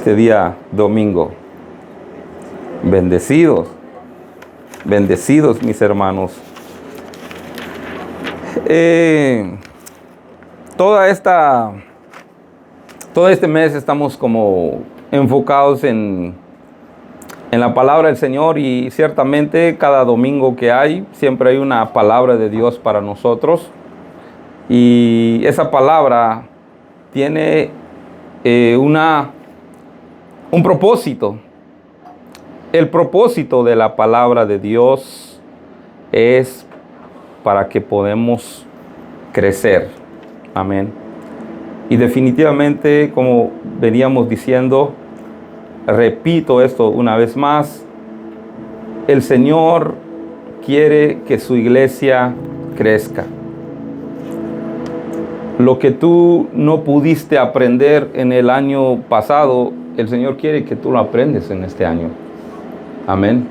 Este día domingo. Bendecidos, bendecidos mis hermanos. Todo este mes estamos como enfocados en la palabra del Señor, y ciertamente cada domingo que hay, siempre hay una palabra de Dios para nosotros, y esa palabra tiene un propósito. El propósito de la palabra de Dios es para que podamos crecer. Amén. Y definitivamente, como veníamos diciendo, repito esto una vez más, el Señor quiere que su iglesia crezca. Lo que tú no pudiste aprender en el año pasado, el Señor quiere que tú lo aprendes en este año. Amén.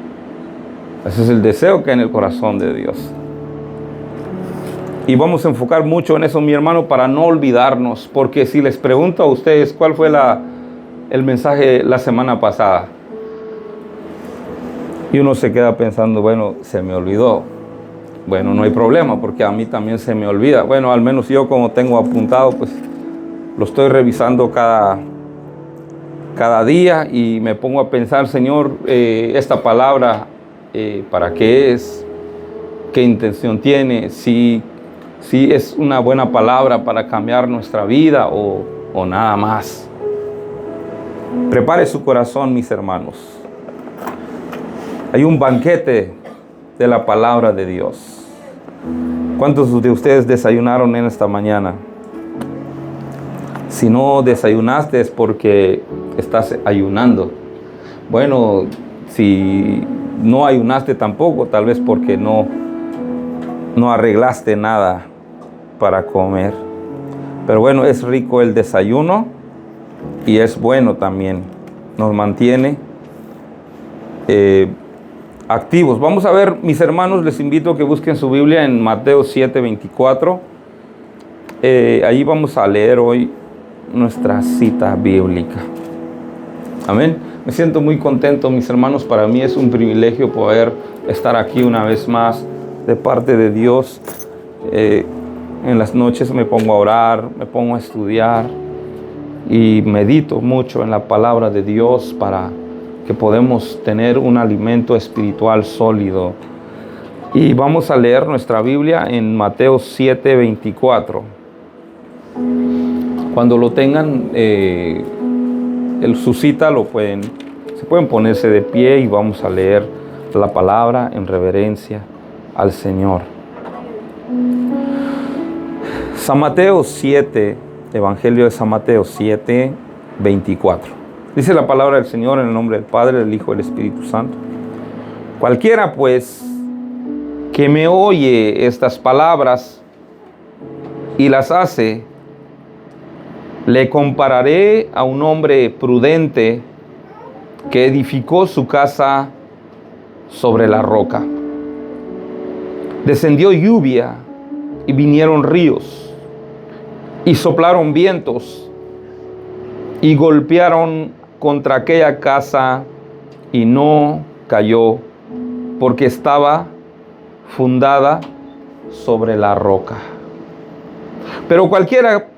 Ese es el deseo que hay en el corazón de Dios. Y vamos a enfocar mucho en eso, mi hermano, para no olvidarnos. Porque si les pregunto a ustedes cuál fue el mensaje la semana pasada, y uno se queda pensando, bueno, se me olvidó. Bueno, no hay problema, porque a mí también se me olvida. Bueno, al menos yo, como tengo apuntado, pues lo estoy revisando cada día, y me pongo a pensar, Señor, esta palabra, ¿para qué es? ¿Qué intención tiene? Si es una buena palabra para cambiar nuestra vida o nada más. Prepare su corazón, mis hermanos. Hay un banquete de la palabra de Dios. ¿Cuántos de ustedes desayunaron en esta mañana? Si no desayunaste es porque estás ayunando. Bueno, si no ayunaste tampoco, tal vez porque no arreglaste nada para comer. Pero bueno, es rico el desayuno, y es bueno también. Nos mantiene activos. Vamos a ver, mis hermanos, les invito a que busquen su Biblia en Mateo 7:24. Allí vamos a leer hoy nuestra cita bíblica. Amén. Me siento muy contento, mis hermanos. Para mí es un privilegio poder estar aquí una vez más de parte de Dios. En las noches me pongo a orar, me pongo a estudiar y medito mucho en la palabra de Dios para que podamos tener un alimento espiritual sólido. Y vamos a leer nuestra Biblia en Mateo 7:24. Cuando lo tengan, su cita, se pueden ponerse de pie, y vamos a leer la palabra en reverencia al Señor. San Mateo 7, Evangelio de San Mateo 7:24. Dice la palabra del Señor en el nombre del Padre, del Hijo y del Espíritu Santo. Cualquiera, pues, que me oye estas palabras y las hace, le compararé a un hombre prudente que edificó su casa sobre la roca. Descendió lluvia y vinieron ríos, y soplaron vientos y golpearon contra aquella casa, y no cayó, porque estaba fundada sobre la roca. Pero cualquiera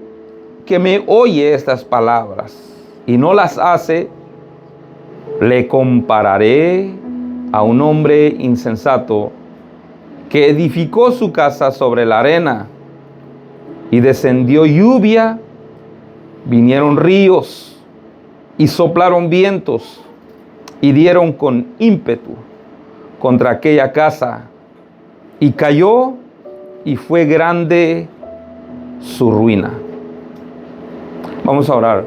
que me oye estas palabras y no las hace, le compararé a un hombre insensato que edificó su casa sobre la arena, y descendió lluvia, vinieron ríos y soplaron vientos y dieron con ímpetu contra aquella casa, y cayó, y fue grande su ruina. Vamos a orar.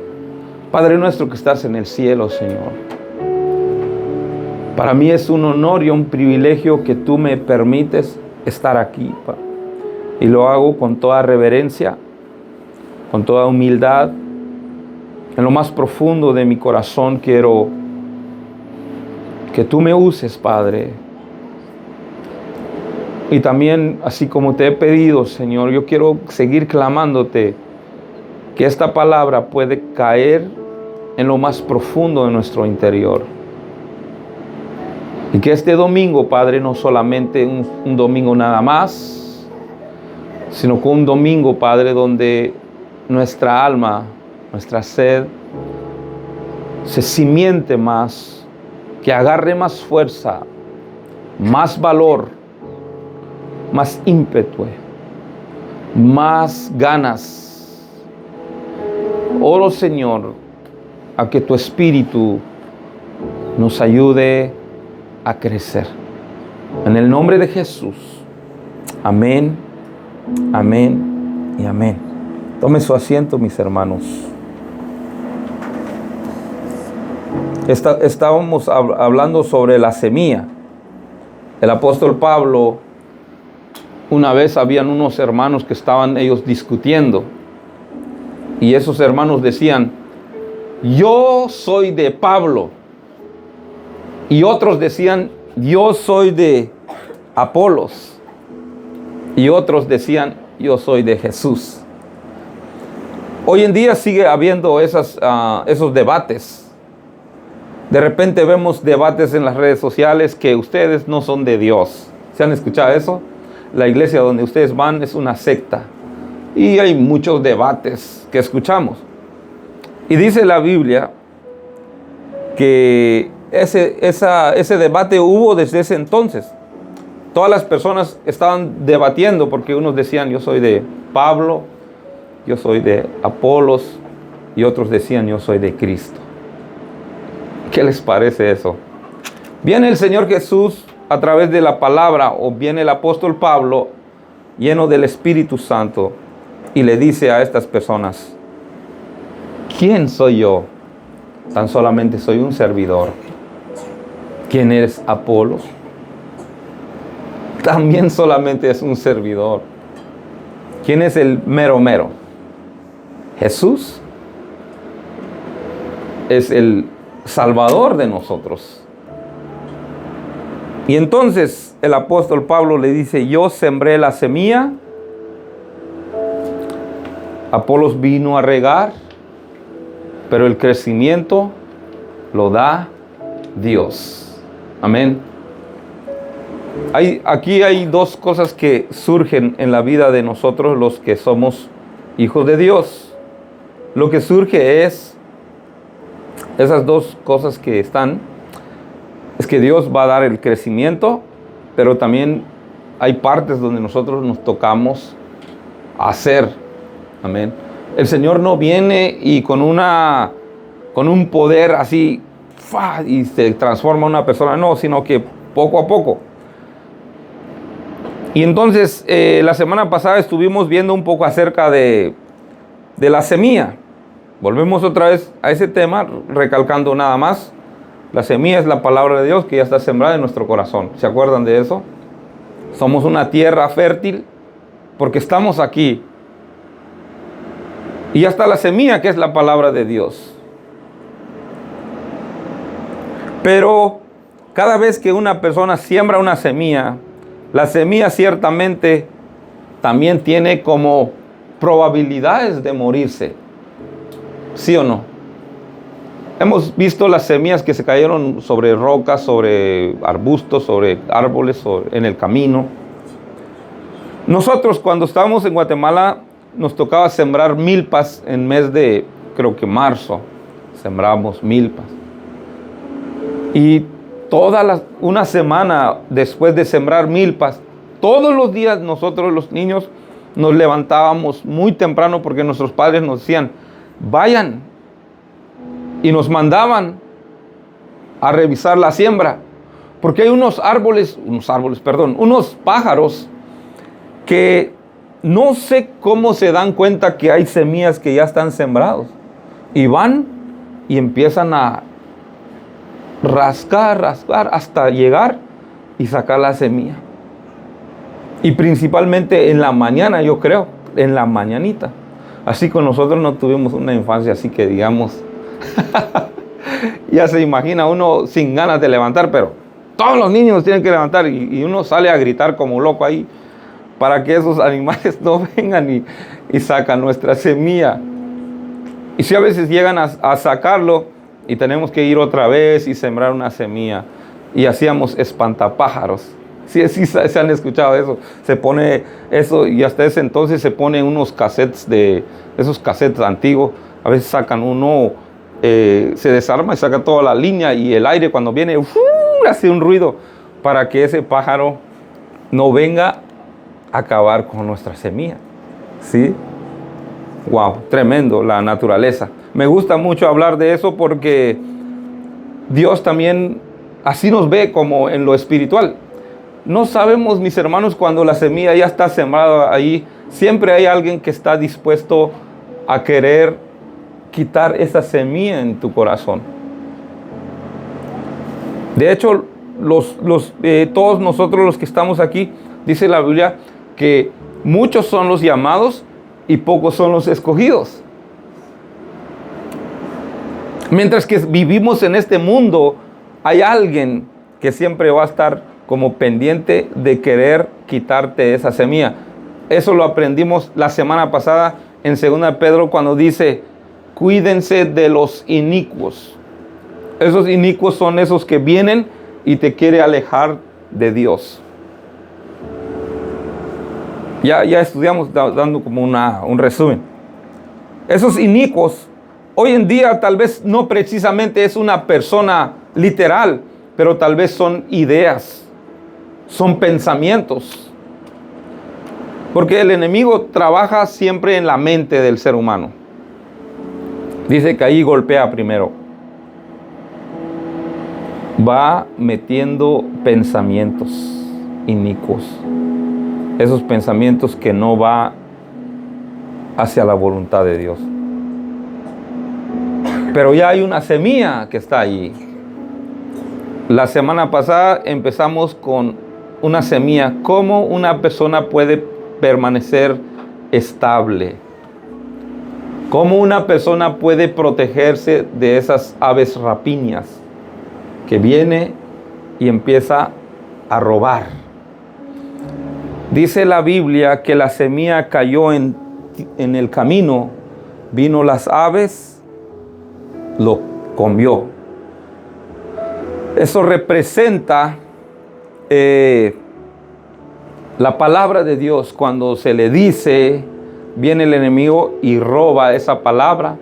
Padre nuestro que estás en el cielo, Señor, para mí es un honor y un privilegio que tú me permites estar aquí, y lo hago con toda reverencia, con toda humildad. En lo más profundo de mi corazón quiero que tú me uses, Padre. Y también, así como te he pedido, Señor, yo quiero seguir clamándote que esta palabra puede caer en lo más profundo de nuestro interior. Y que este domingo, Padre, no solamente un domingo nada más, sino que un domingo, Padre, donde nuestra alma, nuestra sed, se cimiente más, que agarre más fuerza, más valor, más ímpetu, más ganas. Oro, Señor, a que tu Espíritu nos ayude a crecer. En el nombre de Jesús. Amén, amén y amén. Tome su asiento, mis hermanos. Estábamos hablando sobre la semilla. El apóstol Pablo, una vez habían unos hermanos que estaban ellos discutiendo. Y esos hermanos decían, yo soy de Pablo. Y otros decían, yo soy de Apolos. Y otros decían, yo soy de Jesús. Hoy en día sigue habiendo esos debates. De repente vemos debates en las redes sociales que ustedes no son de Dios. ¿Se han escuchado eso? La iglesia donde ustedes van es una secta. Y hay muchos debates que escuchamos. Y dice la Biblia que ese debate hubo desde ese entonces. Todas las personas estaban debatiendo porque unos decían yo soy de Pablo, yo soy de Apolos y otros decían yo soy de Cristo. ¿Qué les parece eso? Viene el Señor Jesús a través de la palabra, o viene el apóstol Pablo lleno del Espíritu Santo y le dice a estas personas, ¿quién soy yo? Tan solamente soy un servidor. ¿Quién es Apolos? También solamente es un servidor. ¿Quién es el mero mero? Jesús es el Salvador de nosotros. Y entonces el apóstol Pablo le dice, yo sembré la semilla, Apolos vino a regar, pero el crecimiento lo da Dios. Amén. Aquí hay dos cosas que surgen en la vida de nosotros los que somos hijos de Dios. Lo que surge es esas dos cosas que están, es que Dios va a dar el crecimiento, pero también hay partes donde nosotros nos tocamos hacer. Amén. El Señor no viene y con un poder así y se transforma en una persona, no, sino que poco a poco. Y entonces la semana pasada estuvimos viendo un poco acerca de la semilla. Volvemos otra vez a ese tema, recalcando nada más. La semilla es la palabra de Dios que ya está sembrada en nuestro corazón. ¿Se acuerdan de eso? Somos una tierra fértil porque estamos aquí. Y ya está la semilla que es la palabra de Dios. Pero cada vez que una persona siembra una semilla, la semilla ciertamente también tiene como probabilidades de morirse. ¿Sí o no? Hemos visto las semillas que se cayeron sobre rocas, sobre arbustos, sobre árboles, en el camino. Nosotros cuando estábamos en Guatemala nos tocaba sembrar milpas en mes de, creo que marzo, sembramos milpas. Y una semana después de sembrar milpas, todos los días nosotros los niños nos levantábamos muy temprano porque nuestros padres nos decían, vayan, y nos mandaban a revisar la siembra, porque hay unos pájaros que no sé cómo se dan cuenta que hay semillas que ya están sembrados, y van y empiezan a rascar hasta llegar y sacar la semilla. Y principalmente en la mañana, yo creo, en la mañanita. Así que nosotros no tuvimos una infancia así que digamos, ya se imagina uno sin ganas de levantar, pero todos los niños tienen que levantar y uno sale a gritar como loco ahí para que esos animales no vengan y sacan nuestra semilla. Y si a veces llegan a sacarlo y tenemos que ir otra vez y sembrar una semilla. Y hacíamos espantapájaros. Sí, se han escuchado eso. Se pone eso y hasta ese entonces se pone unos cassettes esos cassettes antiguos. A veces sacan uno, se desarma y saca toda la línea y el aire cuando viene hace un ruido para que ese pájaro no venga a acabar con nuestra semilla. ¿Sí? Wow, tremendo la naturaleza. Me gusta mucho hablar de eso porque Dios también así nos ve como en lo espiritual. No sabemos, mis hermanos, cuando la semilla ya está sembrada ahí, siempre hay alguien que está dispuesto a querer quitar esa semilla en tu corazón. De hecho, todos nosotros los que estamos aquí, dice la Biblia que muchos son los llamados y pocos son los escogidos. Mientras que vivimos en este mundo, hay alguien que siempre va a estar como pendiente de querer quitarte esa semilla. Eso lo aprendimos la semana pasada en 2 Pedro cuando dice, cuídense de los inicuos. Esos inicuos son esos que vienen y te quieren alejar de Dios. Ya estudiamos dando como un resumen. Esos inicuos, hoy en día tal vez no precisamente es una persona literal, pero tal vez son ideas, son pensamientos. Porque el enemigo trabaja siempre en la mente del ser humano. Dice que ahí golpea primero. Va metiendo pensamientos inicuos. Esos pensamientos que no va hacia la voluntad de Dios. Pero ya hay una semilla que está allí. La semana pasada empezamos con una semilla. ¿Cómo una persona puede permanecer estable? ¿Cómo una persona puede protegerse de esas aves rapiñas que viene y empieza a robar? Dice la Biblia que la semilla cayó en el camino, vino las aves, lo comió. Eso representa la palabra de Dios. Cuando se le dice, viene el enemigo y roba esa palabra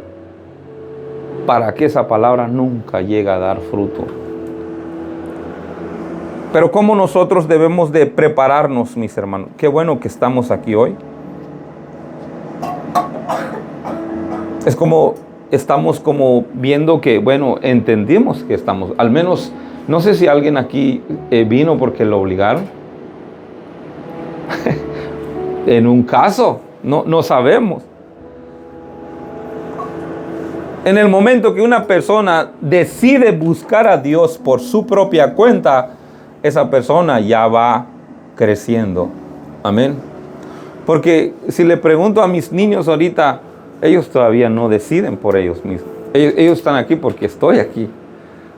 para que esa palabra nunca llegue a dar fruto. Pero ¿cómo nosotros debemos de prepararnos, mis hermanos? Qué bueno que estamos aquí hoy. Es como, estamos como viendo que, bueno, entendimos que estamos, al menos, no sé si alguien aquí vino porque lo obligaron. En un caso, no sabemos. En el momento que una persona decide buscar a Dios por su propia cuenta, esa persona ya va creciendo. Amén. Porque si le pregunto a mis niños ahorita, ellos todavía no deciden por ellos mismos. Ellos están aquí porque estoy aquí.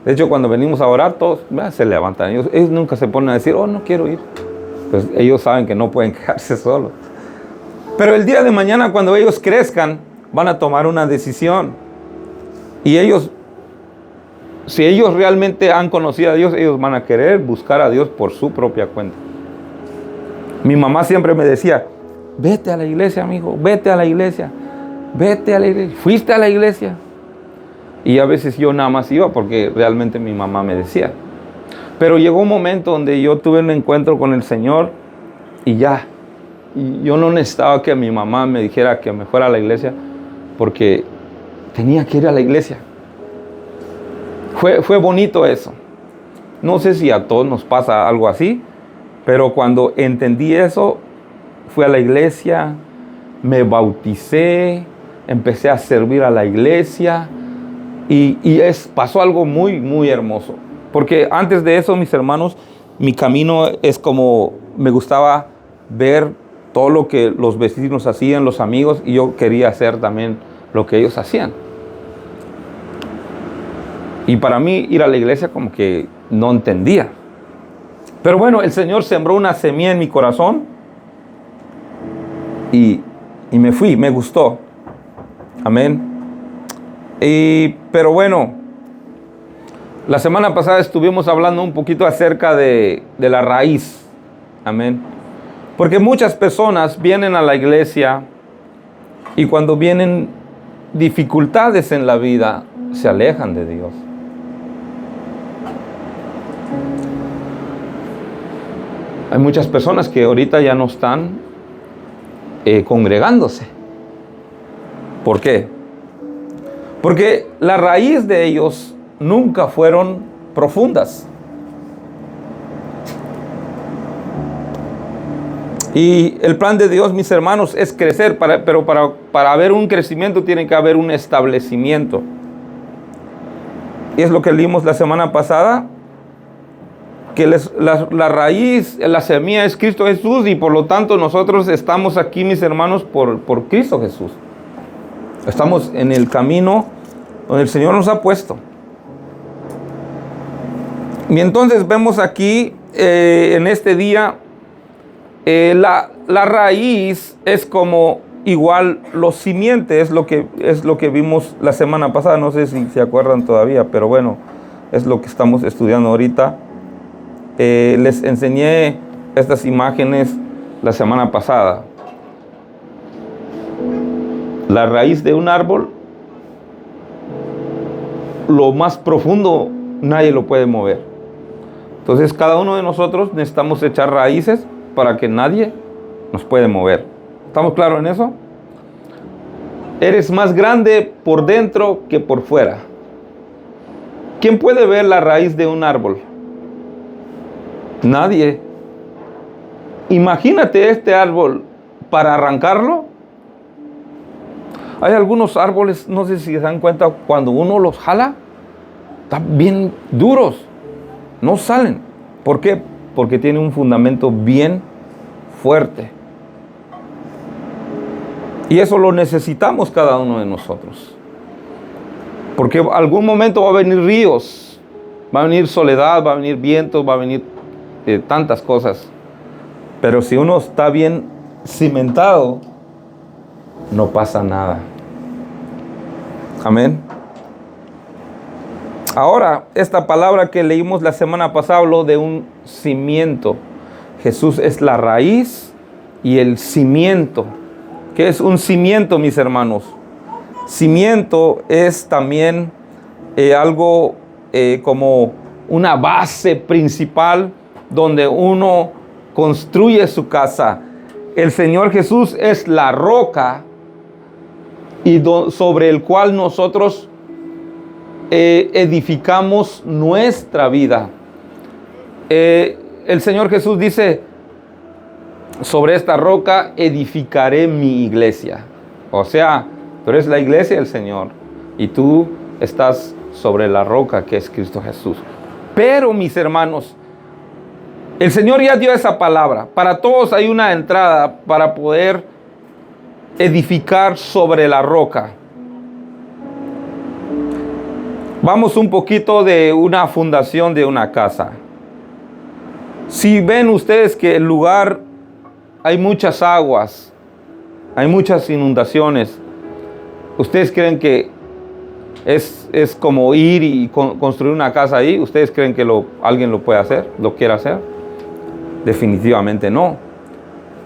De hecho, cuando venimos a orar, todos se levantan. Ellos nunca se ponen a decir, no quiero ir. Pues ellos saben que no pueden quedarse solos. Pero el día de mañana, cuando ellos crezcan, van a tomar una decisión. Y ellos, si ellos realmente han conocido a Dios, ellos van a querer buscar a Dios por su propia cuenta. Mi mamá siempre me decía, vete a la iglesia, amigo, vete a la iglesia, vete a la iglesia. ¿Fuiste a la iglesia? Y a veces yo nada más iba porque realmente mi mamá me decía. Pero llegó un momento donde yo tuve un encuentro con el Señor y ya. Y yo no necesitaba que mi mamá me dijera que me fuera a la iglesia porque tenía que ir a la iglesia. Fue bonito eso. No sé si a todos nos pasa algo así, pero cuando entendí eso, fui a la iglesia, me bauticé, empecé a servir a la iglesia y pasó algo muy, muy hermoso. Porque antes de eso, mis hermanos, mi camino es como me gustaba ver todo lo que los vecinos hacían, los amigos, y yo quería hacer también lo que ellos hacían. Y para mí ir a la iglesia como que no entendía. Pero bueno, el Señor sembró una semilla en mi corazón y me fui, me gustó. Amén. Pero bueno, la semana pasada estuvimos hablando un poquito acerca de la raíz. Amén. Porque muchas personas vienen a la iglesia y cuando vienen dificultades en la vida, se alejan de Dios. Hay muchas personas que ahorita ya no están congregándose. ¿Por qué? Porque la raíz de ellos nunca fueron profundas. Y el plan de Dios, mis hermanos, es crecer, pero para haber un crecimiento tiene que haber un establecimiento. Y es lo que leímos la semana pasada, que la raíz, la semilla es Cristo Jesús, y por lo tanto nosotros estamos aquí, mis hermanos, por Cristo Jesús. Estamos en el camino donde el Señor nos ha puesto. Y entonces vemos aquí, en este día, la raíz es como igual los simientes, es lo que vimos la semana pasada. No sé si se acuerdan todavía, pero bueno, es lo que estamos estudiando ahorita. Les enseñé estas imágenes la semana pasada. La raíz de un árbol, lo más profundo, nadie lo puede mover. Entonces cada uno de nosotros necesitamos echar raíces para que nadie nos puede mover. ¿Estamos claros en eso? Eres más grande por dentro que por fuera. ¿Quién puede ver la raíz de un árbol? Nadie. Imagínate este árbol para arrancarlo. Hay algunos árboles, no sé si se dan cuenta, cuando uno los jala, están bien duros, no salen. ¿Por qué? Porque tiene un fundamento bien fuerte. Y eso lo necesitamos cada uno de nosotros. Porque algún momento va a venir ríos, va a venir soledad, va a venir vientos, va a venir tantas cosas. Pero si uno está bien cimentado, no pasa nada. Amén. Ahora, esta palabra que leímos la semana pasada habló de un cimiento. Jesús es la raíz y el cimiento. ¿Qué es un cimiento, mis hermanos? Cimiento es también algo como una base principal donde uno construye su casa. El Señor Jesús es la roca y sobre el cual nosotros edificamos nuestra vida. El Señor Jesús dice, sobre esta roca edificaré mi iglesia. O sea, tú eres la iglesia del Señor y tú estás sobre la roca que es Cristo Jesús. Pero, mis hermanos, el Señor ya dio esa palabra. Para todos hay una entrada para poder edificar sobre la roca. Vamos un poquito de una fundación de una casa. Si ven ustedes que el lugar hay muchas aguas, hay muchas inundaciones, ¿ustedes creen que es como ir y construir una casa ahí? ¿Ustedes creen que alguien lo puede hacer, lo quiere hacer? Definitivamente no.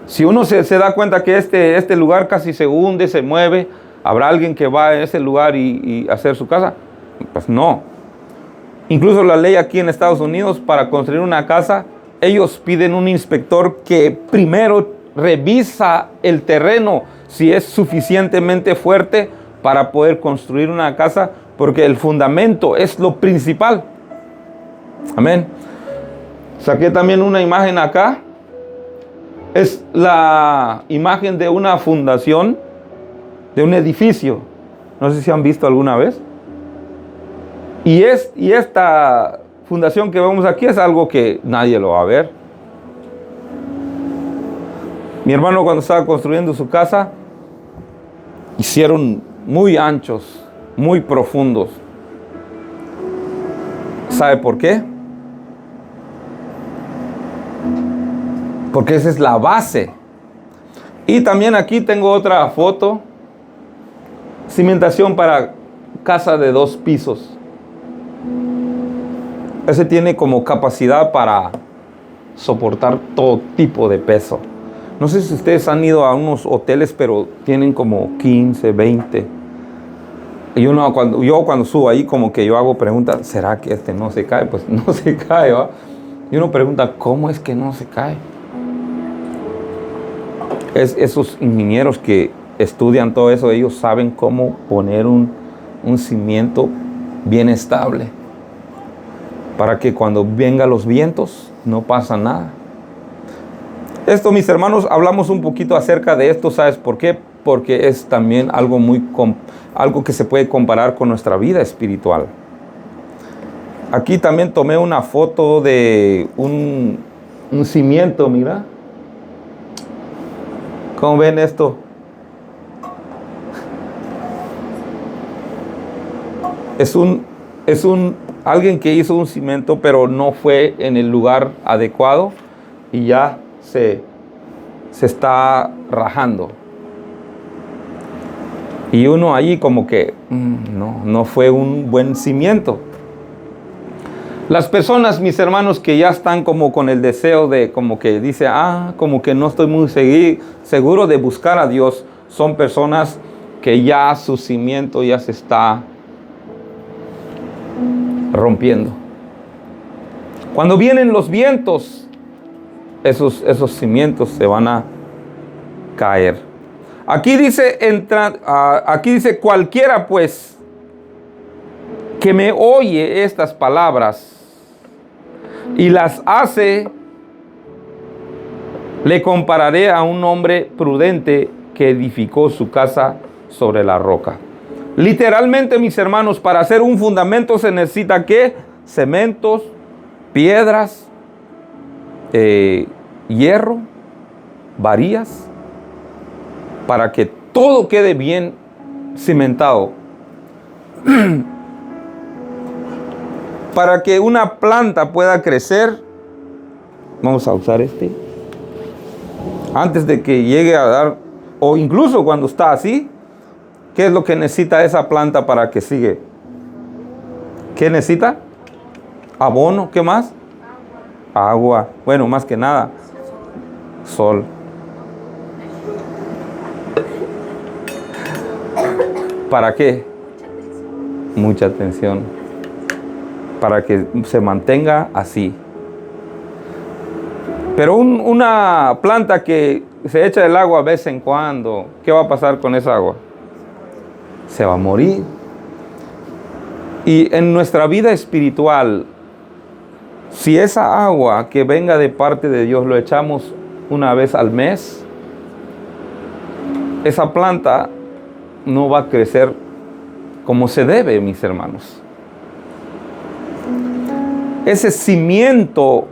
Si uno se da cuenta que este lugar casi se hunde, se mueve, ¿habrá alguien que va a ese lugar y hacer su casa? Pues no. Incluso la ley aquí en Estados Unidos, para construir una casa, ellos piden un inspector que primero revisa el terreno si es suficientemente fuerte para poder construir una casa, porque el fundamento es lo principal. Amén. Saqué también una imagen acá. Es la imagen de una fundación de un edificio. No sé si han visto alguna vez. Y esta fundación que vemos aquí es algo que nadie lo va a ver. Mi hermano, cuando estaba construyendo su casa, hicieron muy anchos, muy profundos. ¿Sabe por qué? Porque esa es la base. Y también aquí tengo otra foto. Cimentación para casa de 2 pisos. Ese tiene como capacidad para soportar todo tipo de peso. No sé si ustedes han ido a unos hoteles, pero tienen como 15, 20. Y yo cuando subo ahí, como que yo hago preguntas, ¿será que este no se cae? Pues no se cae, ¿va? Y uno pregunta, ¿cómo es que no se cae? Esos ingenieros que estudian todo eso, ellos saben cómo poner un cimiento bien estable, para que cuando vengan los vientos no pasa nada. Esto, mis hermanos, hablamos un poquito acerca de esto. ¿Sabes por qué? Porque es también algo que se puede comparar con nuestra vida espiritual. Aquí también tomé una foto de un cimiento, mira. ¿Cómo ven esto? Es alguien que hizo un cimiento, pero no fue en el lugar adecuado y ya se está rajando. Y uno allí como que no fue un buen cimiento. Las personas, mis hermanos, que ya están como con el deseo de, como que dice, como que no estoy muy seguro de buscar a Dios, son personas que ya su cimiento ya se está rompiendo. Cuando vienen los vientos, esos cimientos se van a caer. Aquí dice cualquiera pues que me oye estas palabras y las hace, le compararé a un hombre prudente que edificó su casa sobre la roca. Literalmente, mis hermanos, para hacer un fundamento se necesita ¿qué? Cementos, piedras, hierro, varillas, para que todo quede bien cimentado. Para que una planta pueda crecer, vamos a usar antes de que llegue a dar, o incluso cuando está así, ¿qué es lo que necesita esa planta para que siga? ¿Qué necesita? Abono, ¿qué más? Agua. Bueno, más que nada, sol. ¿Para qué? Mucha atención. Para que se mantenga así. Pero una planta que se echa el agua de vez en cuando, ¿qué va a pasar con esa agua? Se va a morir. Y en nuestra vida espiritual, si esa agua que venga de parte de Dios lo echamos una vez al mes, esa planta no va a crecer como se debe, mis hermanos. Ese cimiento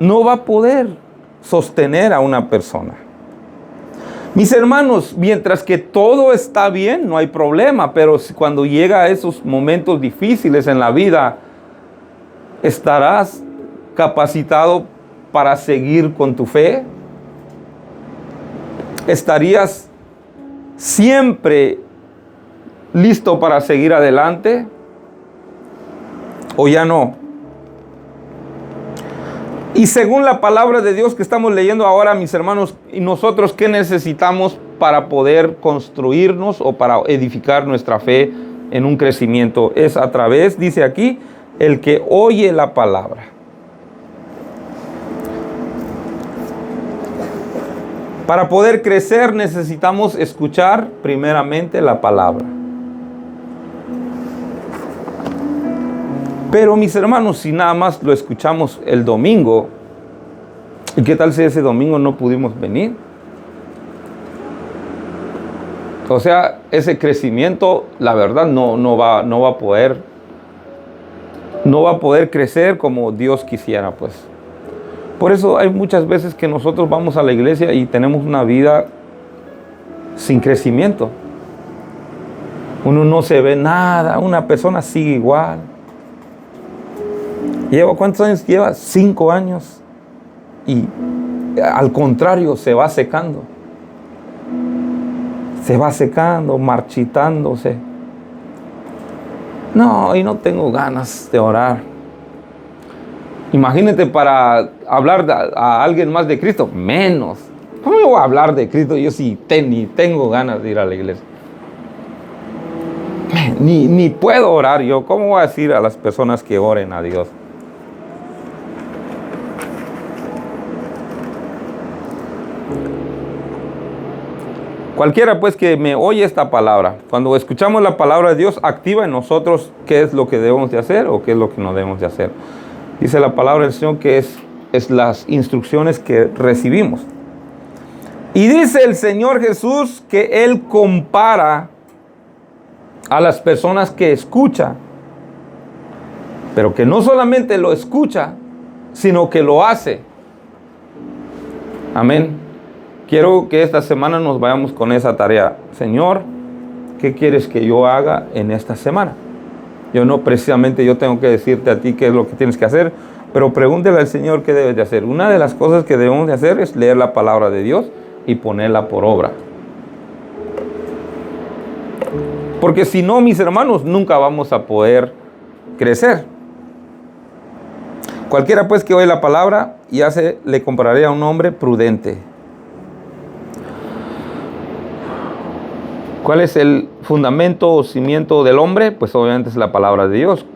no va a poder sostener a una persona. Mis hermanos, mientras que todo está bien, no hay problema, pero cuando llega a esos momentos difíciles en la vida, ¿estarás capacitado para seguir con tu fe? ¿Estarías siempre listo para seguir adelante? ¿O ya no? Y según la palabra de Dios que estamos leyendo ahora, mis hermanos, ¿y nosotros qué necesitamos para poder construirnos o para edificar nuestra fe en un crecimiento? Es a través, dice aquí, el que oye la palabra. Para poder crecer necesitamos escuchar primeramente la palabra. Pero mis hermanos, si nada más lo escuchamos el domingo, ¿y qué tal si ese domingo no pudimos venir? O sea, ese crecimiento, la verdad, no va a poder crecer como Dios quisiera, pues. Por eso hay muchas veces que nosotros vamos a la iglesia y tenemos una vida sin crecimiento. Uno no se ve nada, una persona sigue igual. ¿Cuántos años lleva? 5 años. Y al contrario, se va secando. Se va secando, marchitándose. No, hoy no tengo ganas de orar. Imagínate para hablar a alguien más de Cristo, menos. ¿Cómo voy a hablar de Cristo yo si ni tengo ganas de ir a la iglesia? Ni puedo orar yo. ¿Cómo voy a decir a las personas que oren a Dios? Cualquiera pues que me oye esta palabra, cuando escuchamos la palabra de Dios, activa en nosotros qué es lo que debemos de hacer o qué es lo que no debemos de hacer. Dice la palabra del Señor que es las instrucciones que recibimos. Y dice el Señor Jesús que Él compara a las personas que escucha, pero que no solamente lo escucha, sino que lo hace. Amén. Quiero que esta semana nos vayamos con esa tarea. Señor, ¿qué quieres que yo haga en esta semana? Yo tengo que decirte a ti qué es lo que tienes que hacer, pero pregúntale al Señor qué debes de hacer. Una de las cosas que debemos de hacer es leer la palabra de Dios y ponerla por obra. Porque si no, mis hermanos, nunca vamos a poder crecer. Cualquiera pues que oye la palabra y le compararé a un hombre prudente. ¿Cuál es el fundamento o cimiento del hombre? Pues obviamente es la palabra de Dios.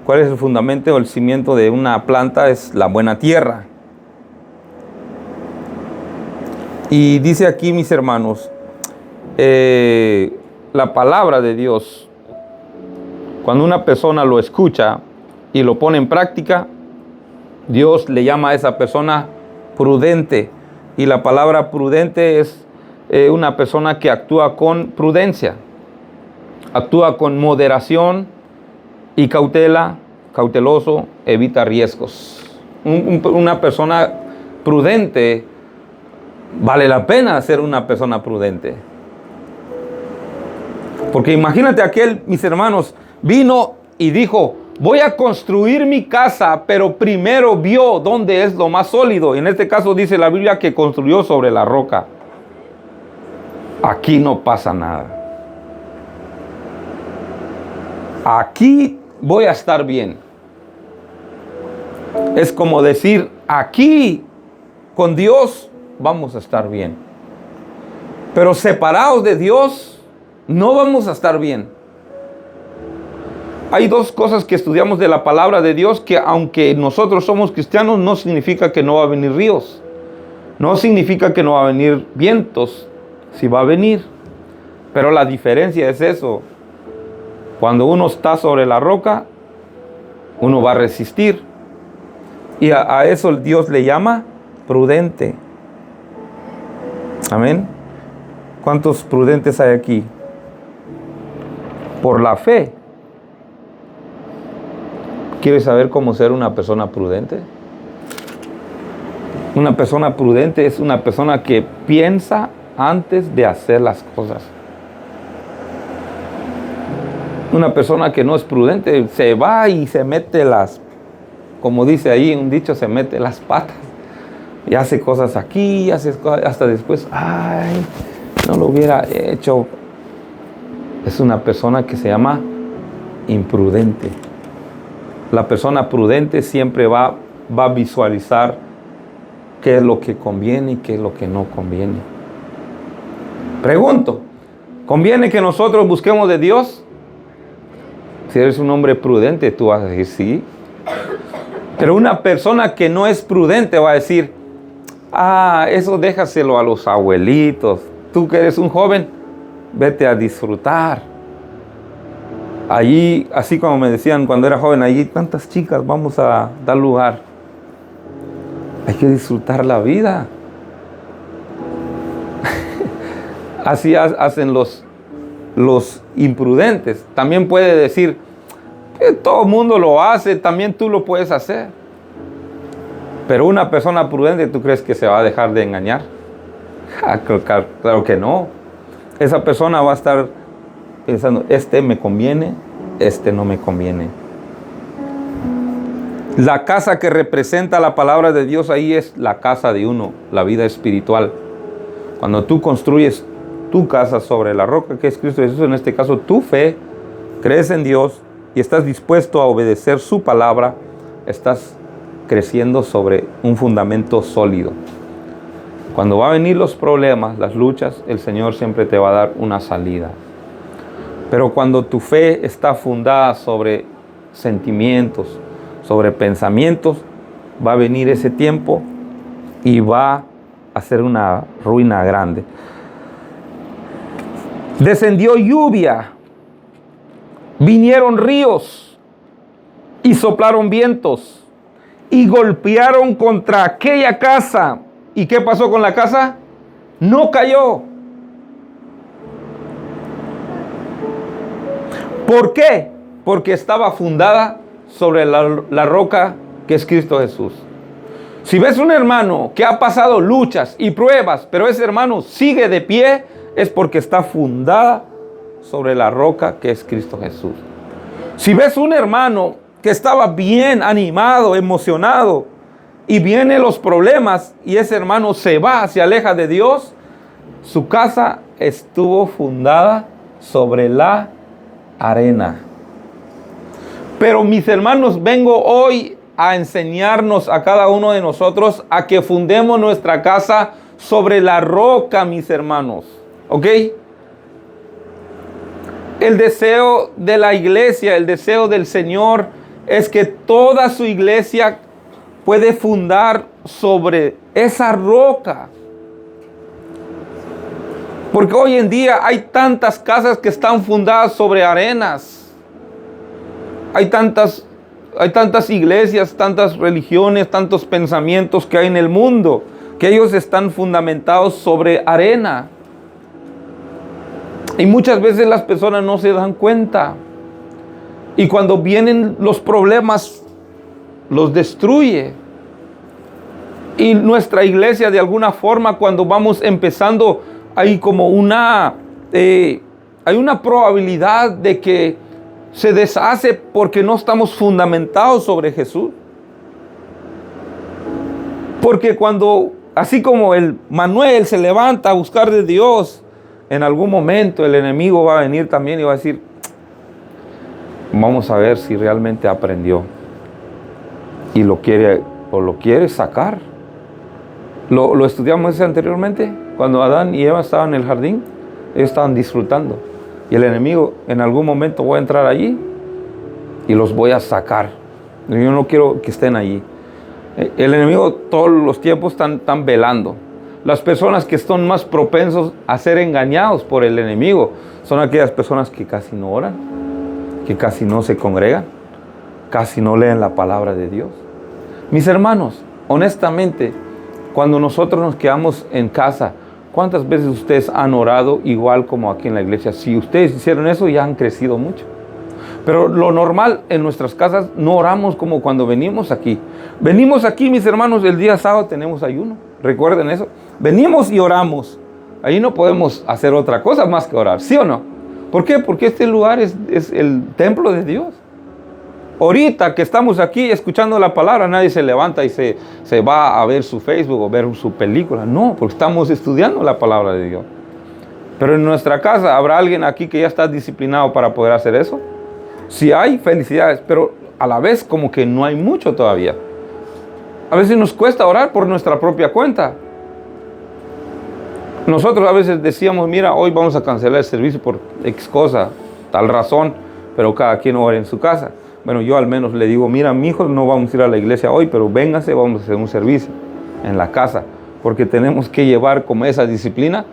¿Cuál es el fundamento o el cimiento de una planta? Es la buena tierra. Y dice aquí, mis hermanos, la palabra de Dios, cuando una persona lo escucha y lo pone en práctica, Dios le llama a esa persona prudente. Y la palabra prudente es una persona que actúa con prudencia, actúa con moderación y cauteloso, evita riesgos. Una persona prudente, vale la pena ser una persona prudente. Porque imagínate mis hermanos, vino y dijo, voy a construir mi casa, pero primero vio dónde es lo más sólido. Y en este caso dice la Biblia que construyó sobre la roca. Aquí no pasa nada. Aquí voy a estar bien. Es como decir, aquí con Dios vamos a estar bien. Pero separados de Dios, no vamos a estar bien. Hay dos cosas que estudiamos de la palabra de Dios, que aunque nosotros somos cristianos, no significa que no va a venir ríos. No significa que no va a venir vientos. Sí va a venir. Pero la diferencia es eso. Cuando uno está sobre la roca, uno va a resistir. Y a eso Dios le llama prudente. Amén. ¿Cuántos prudentes hay aquí? Por la fe. ¿Quieres saber cómo ser una persona prudente? Una persona prudente es una persona que piensa antes de hacer las cosas. Una persona que no es prudente se va y se mete como dice ahí un dicho, se mete las patas y hace cosas aquí, hace cosas hasta después, ay, no lo hubiera hecho. Es una persona que se llama imprudente. La persona prudente siempre va a visualizar qué es lo que conviene y qué es lo que no conviene. Pregunto, ¿conviene que nosotros busquemos de Dios? Si eres un hombre prudente, tú vas a decir sí. Pero una persona que no es prudente va a decir, eso déjaselo a los abuelitos. Tú que eres un joven, vete a disfrutar. Allí, así como me decían cuando era joven, allí tantas chicas, vamos a dar lugar. Hay que disfrutar la vida. Así hacen los imprudentes. También puede decir, todo el mundo lo hace, también tú lo puedes hacer. Pero una persona prudente, ¿tú crees que se va a dejar de engañar? Claro que no. Esa persona va a estar pensando, este me conviene, este no me conviene. La casa que representa la palabra de Dios ahí es la casa de uno, la vida espiritual. Cuando tú construyes tu casa sobre la roca que es Cristo Jesús, en este caso tu fe, crees en Dios y estás dispuesto a obedecer su palabra, estás creciendo sobre un fundamento sólido. Cuando van a venir los problemas, las luchas, el Señor siempre te va a dar una salida. Pero cuando tu fe está fundada sobre sentimientos, sobre pensamientos, va a venir ese tiempo y va a ser una ruina grande. Descendió lluvia, vinieron ríos y soplaron vientos y golpearon contra aquella casa. ¿Y qué pasó con la casa? No cayó. ¿Por qué? Porque estaba fundada sobre la roca que es Cristo Jesús. Si ves un hermano que ha pasado luchas y pruebas, pero ese hermano sigue de pie, es porque está fundada sobre la roca que es Cristo Jesús. Si ves un hermano que estaba bien animado, emocionado, y vienen los problemas y ese hermano se va, se aleja de Dios, su casa estuvo fundada sobre la arena. Pero mis hermanos, vengo hoy a enseñarnos a cada uno de nosotros a que fundemos nuestra casa sobre la roca, mis hermanos. ¿Ok? El deseo de la iglesia, el deseo del Señor es que toda su iglesia puede fundar sobre esa roca. Porque hoy en día hay tantas casas que están fundadas sobre arenas. Hay tantas iglesias, tantas religiones, tantos pensamientos que hay en el mundo, que ellos están fundamentados sobre arena. Y muchas veces las personas no se dan cuenta. Y cuando vienen los problemas, los destruye. Y nuestra iglesia, de alguna forma, cuando vamos empezando, hay como hay una probabilidad de que se deshace porque no estamos fundamentados sobre Jesús. Porque cuando, así como el Manuel se levanta a buscar de Dios, en algún momento el enemigo va a venir también y va a decir, vamos a ver si realmente aprendió y lo quiere sacar. Lo estudiamos anteriormente, cuando Adán y Eva estaban en el jardín, ellos estaban disfrutando. Y el enemigo, en algún momento voy a entrar allí y los voy a sacar. Yo no quiero que estén allí. El enemigo todos los tiempos están velando. Las personas que son más propensos a ser engañados por el enemigo son aquellas personas que casi no oran, que casi no se congregan, casi no leen la palabra de Dios. Mis hermanos, honestamente, cuando nosotros nos quedamos en casa, ¿cuántas veces ustedes han orado igual como aquí en la iglesia? Si ustedes hicieron eso, ya han crecido mucho. Pero lo normal en nuestras casas, no oramos como cuando venimos aquí. Venimos aquí, mis hermanos, el día sábado tenemos ayuno. Recuerden eso. Venimos y oramos. Ahí no podemos hacer otra cosa más que orar, ¿sí o no? ¿Por qué? Porque este lugar es el templo de Dios. Ahorita que estamos aquí escuchando la palabra, nadie se levanta y se va a ver su Facebook o ver su película. No, porque estamos estudiando la palabra de Dios. Pero en nuestra casa, ¿habrá alguien aquí que ya está disciplinado para poder hacer eso? Si hay, felicidades, pero a la vez como que no hay mucho todavía. A veces nos cuesta orar por nuestra propia cuenta. Nosotros a veces decíamos, mira, hoy vamos a cancelar el servicio por X cosa, tal razón, pero cada quien ora en su casa. Bueno, yo al menos le digo, mira, mi hijo, no vamos a ir a la iglesia hoy, pero véngase, vamos a hacer un servicio en la casa, porque tenemos que llevar como esa disciplina,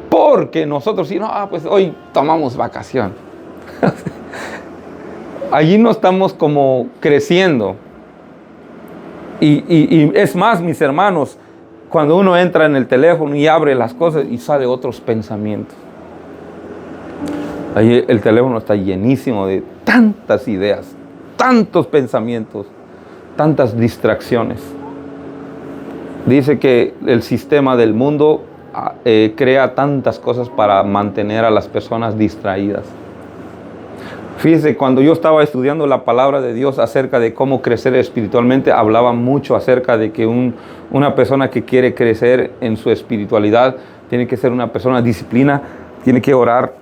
porque nosotros, si no, pues hoy tomamos vacación. Allí no estamos como creciendo. Y es más, mis hermanos, cuando uno entra en el teléfono y abre las cosas y sale otros pensamientos. Ahí el teléfono está llenísimo de tantas ideas, tantos pensamientos, tantas distracciones. Dice que el sistema del mundo crea tantas cosas para mantener a las personas distraídas. Fíjese, cuando yo estaba estudiando la palabra de Dios acerca de cómo crecer espiritualmente, hablaba mucho acerca de que una persona que quiere crecer en su espiritualidad tiene que ser una persona disciplina, tiene que orar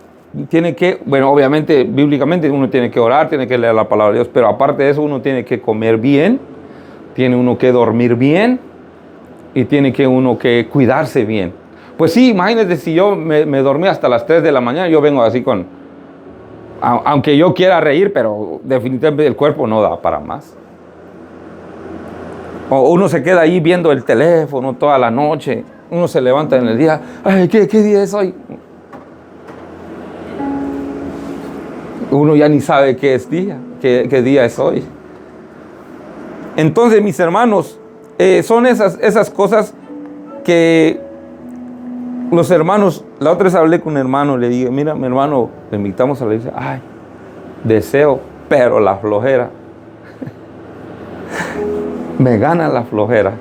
tiene que, bueno, obviamente, bíblicamente uno tiene que orar, tiene que leer la palabra de Dios, pero aparte de eso uno tiene que comer bien, tiene uno que dormir bien y tiene que uno que cuidarse bien. Pues sí, imagínate si yo me dormí hasta las 3 de la mañana, yo vengo así aunque yo quiera reír, pero definitivamente el cuerpo no da para más. O uno se queda ahí viendo el teléfono toda la noche, uno se levanta en el día, ay, ¿qué día es hoy? Uno ya ni sabe qué es día, qué día es hoy. Entonces, mis hermanos, son esas cosas que los hermanos, la otra vez hablé con un hermano, le dije, mira, mi hermano, le invitamos a la iglesia, ay, deseo, pero la flojera. Me gana la flojera.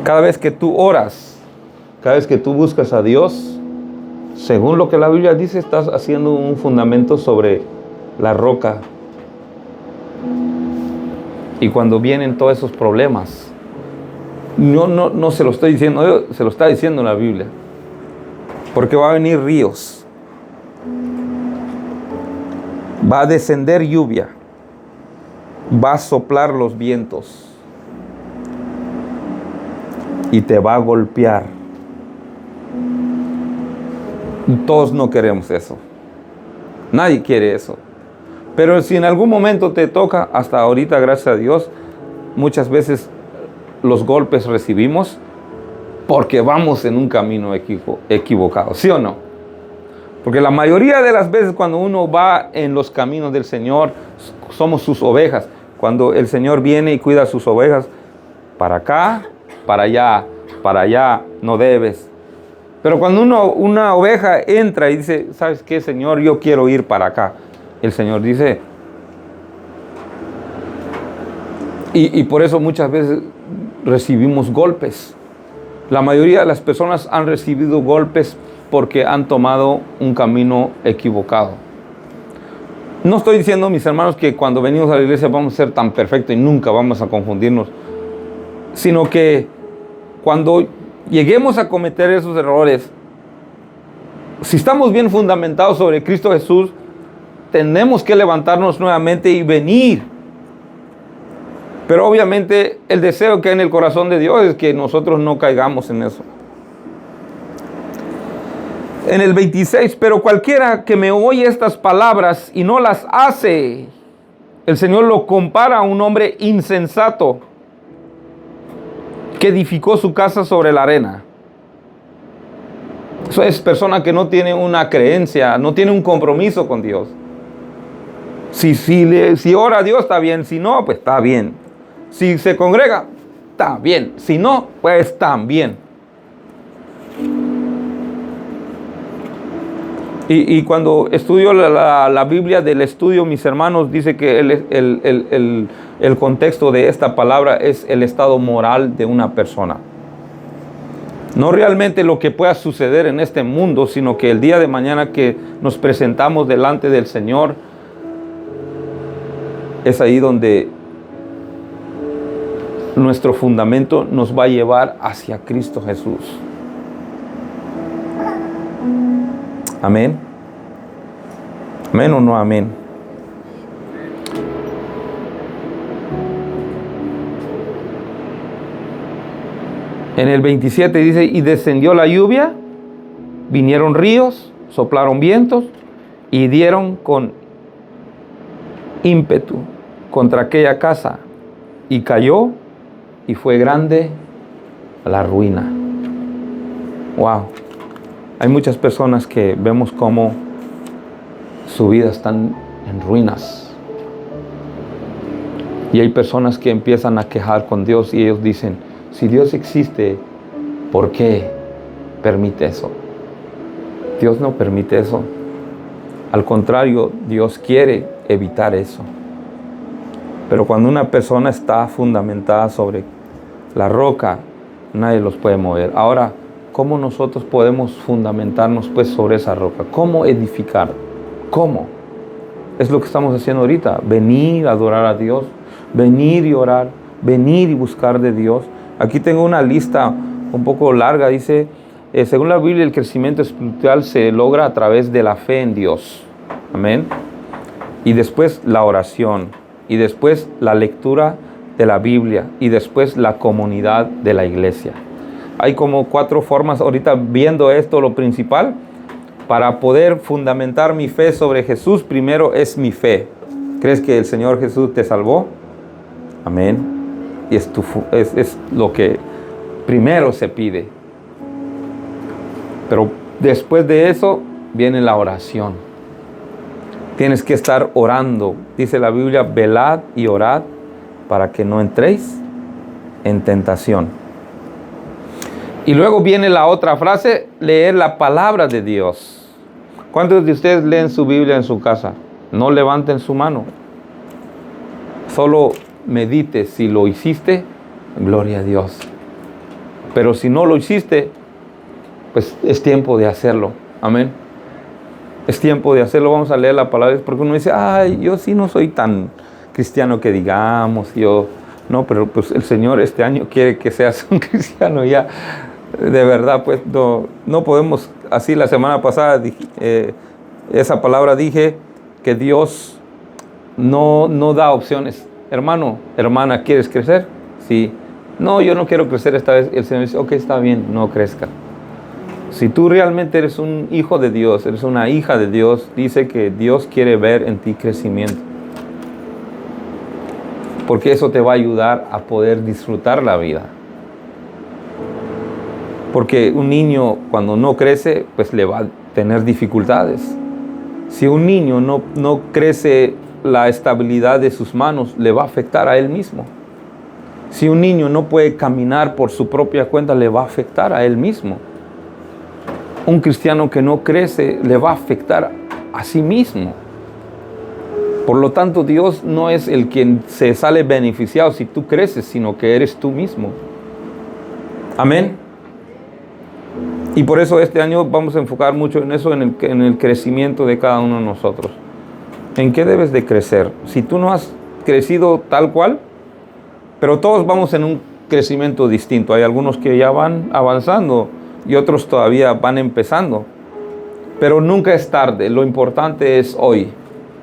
Cada vez que tú oras, cada vez que tú buscas a Dios, según lo que la Biblia dice, estás haciendo un fundamento sobre la roca. Y cuando vienen todos esos problemas, no se lo estoy diciendo yo, se lo está diciendo la Biblia. Porque va a venir ríos. Va a descender lluvia. Va a soplar los vientos. Y te va a golpear. Todos no queremos eso. Nadie quiere eso. Pero si en algún momento te toca, hasta ahorita, gracias a Dios, muchas veces los golpes recibimos porque vamos en un camino equivocado, ¿sí o no? Porque la mayoría de las veces cuando uno va en los caminos del Señor, somos sus ovejas. Cuando el Señor viene y cuida a sus ovejas, para acá, para allá no debes. Pero cuando una oveja entra y dice, ¿sabes qué, Señor? Yo quiero ir para acá. El Señor dice, y por eso muchas veces recibimos golpes. La mayoría de las personas han recibido golpes porque han tomado un camino equivocado. No estoy diciendo, mis hermanos, que cuando venimos a la iglesia vamos a ser tan perfectos y nunca vamos a confundirnos, sino que cuando lleguemos a cometer esos errores, si estamos bien fundamentados sobre Cristo Jesús, tenemos que levantarnos nuevamente y venir. Pero obviamente el deseo que hay en el corazón de Dios es que nosotros no caigamos en eso. En el 26, pero cualquiera que me oye estas palabras y no las hace, el Señor lo compara a un hombre insensato que edificó su casa sobre la arena. Eso es persona que no tiene una creencia, no tiene un compromiso con Dios. Si ora a Dios, está bien. Si no, pues está bien. Si se congrega, está bien. Si no, pues también. Y cuando estudio la Biblia del estudio, mis hermanos, dice que el contexto de esta palabra es el estado moral de una persona. No realmente lo que pueda suceder en este mundo, sino que el día de mañana que nos presentamos delante del Señor, es ahí donde nuestro fundamento nos va a llevar hacia Cristo Jesús. Amén. ¿Amén o no amén? En el 27 dice, y descendió la lluvia, vinieron ríos, soplaron vientos y dieron con ímpetu contra aquella casa y cayó y fue grande la ruina. Wow. Hay muchas personas que vemos cómo su vida están en ruinas. Y hay personas que empiezan a quejar con Dios y ellos dicen, si Dios existe, ¿por qué permite eso? Dios no permite eso. Al contrario, Dios quiere evitar eso. Pero cuando una persona está fundamentada sobre la roca, nadie los puede mover. Ahora, ¿cómo nosotros podemos fundamentarnos pues sobre esa roca? ¿Cómo edificar? ¿Cómo? Es lo que estamos haciendo ahorita. Venir a adorar a Dios, venir y orar, venir y buscar de Dios. Aquí tengo una lista un poco larga. Dice, según la Biblia, el crecimiento espiritual se logra a través de la fe en Dios. Amén. Y después la oración. Y después la lectura de la Biblia. Y después la comunidad de la iglesia. Hay como 4 formas, ahorita viendo esto, lo principal, para poder fundamentar mi fe sobre Jesús. Primero es mi fe. ¿Crees que el Señor Jesús te salvó? Amén. Y es lo que primero se pide. Pero después de eso viene la oración. Tienes que estar orando. Dice la Biblia, velad y orad para que no entréis en tentación. Y luego viene la otra frase, leer la palabra de Dios. ¿Cuántos de ustedes leen su Biblia en su casa? No levanten su mano. Solo medite. Si lo hiciste, gloria a Dios. Pero si no lo hiciste, pues es tiempo de hacerlo. Amén. Es tiempo de hacerlo. Vamos a leer la palabra. Porque uno dice, ay, yo sí no soy tan cristiano que digamos. No, pero pues el Señor este año quiere que seas un cristiano ya. De verdad, pues no podemos. Así la semana pasada, esa palabra dije que Dios no da opciones. Hermano, hermana, ¿quieres crecer? Sí. No, yo no quiero crecer esta vez. El Señor dice, ok, está bien, no crezca. Si tú realmente eres un hijo de Dios, eres una hija de Dios, dice que Dios quiere ver en ti crecimiento. Porque eso te va a ayudar a poder disfrutar la vida. Porque un niño cuando no crece, pues le va a tener dificultades. Si un niño no crece la estabilidad de sus manos, le va a afectar a él mismo. Si un niño no puede caminar por su propia cuenta, le va a afectar a él mismo. Un cristiano que no crece, le va a afectar a sí mismo. Por lo tanto, Dios no es el quien se sale beneficiado si tú creces, sino que eres tú mismo. Amén. Y por eso este año vamos a enfocar mucho en eso, en el crecimiento de cada uno de nosotros. ¿En qué debes de crecer? Si tú no has crecido tal cual, pero todos vamos en un crecimiento distinto. Hay algunos que ya van avanzando y otros todavía van empezando. Pero nunca es tarde. Lo importante es hoy.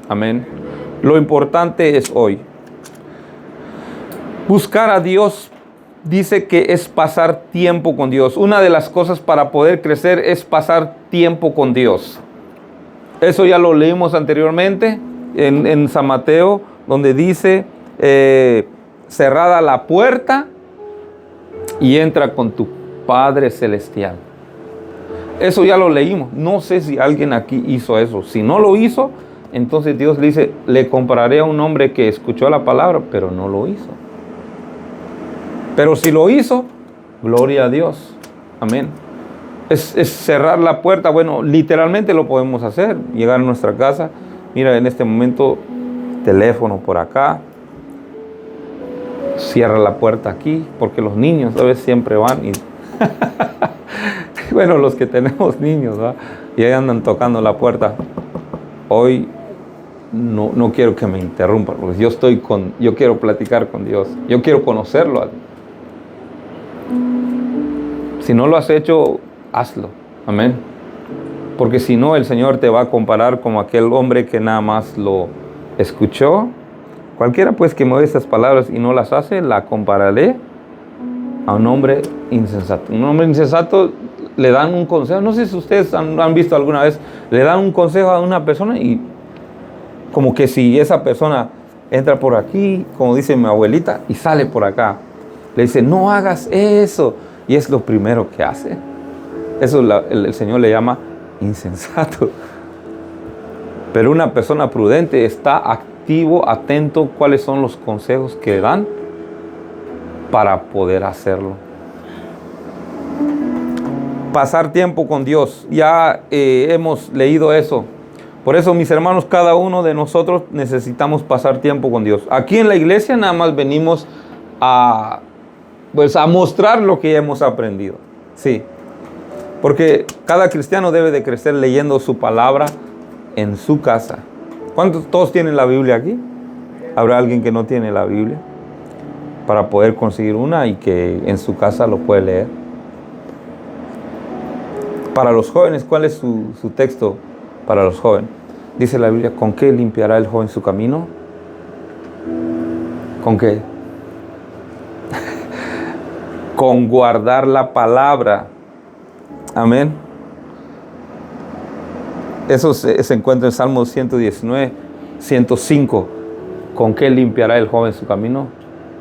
Amén. Lo importante es hoy. Buscar a Dios dice que es pasar tiempo con Dios. Una de las cosas para poder crecer es pasar tiempo con Dios. Eso ya lo leímos anteriormente en San Mateo, donde dice, cerrada la puerta y entra con tu Padre Celestial. Eso ya lo leímos. No sé si alguien aquí hizo eso. Si no lo hizo, entonces Dios le dice, le compararé a un hombre que escuchó la palabra, pero no lo hizo. Pero si lo hizo, gloria a Dios. Amén. Es cerrar la puerta. Bueno, literalmente lo podemos hacer. Llegar a nuestra casa. Mira, en este momento, teléfono por acá. Cierra la puerta aquí. Porque los niños a veces siempre van y... bueno, los que tenemos niños, ¿verdad? Y ahí andan tocando la puerta. Hoy no quiero que me interrumpan. Porque yo quiero platicar con Dios. Yo quiero conocerlo. Si no lo has hecho, hazlo. Amén. Porque si no, el Señor te va a comparar como aquel hombre que nada más lo escuchó. Cualquiera pues que mueve estas palabras y no las hace, la compararé a un hombre insensato. Un hombre insensato le dan un consejo. No sé si ustedes han visto alguna vez, le dan un consejo a una persona y como que si esa persona entra por aquí, como dice mi abuelita, y sale por acá. Le dice, no hagas eso. Y es lo primero que hace. Eso el Señor le llama insensato. Pero una persona prudente está activo, atento, cuáles son los consejos que dan para poder hacerlo. Pasar tiempo con Dios. Ya hemos leído eso. Por eso, mis hermanos, cada uno de nosotros necesitamos pasar tiempo con Dios. Aquí en la iglesia nada más venimos a mostrar lo que hemos aprendido. Sí. Porque cada cristiano debe de crecer leyendo su palabra en su casa. ¿Cuántos todos tienen la Biblia aquí? ¿Habrá alguien que no tiene la Biblia? Para poder conseguir una y que en su casa lo puede leer. Para los jóvenes, ¿cuál es su texto para los jóvenes? Dice la Biblia, ¿con qué limpiará el joven su camino? ¿Con qué? Con guardar la palabra. Amén. Eso se encuentra en Salmos 119, 105. ¿Con qué limpiará el joven su camino?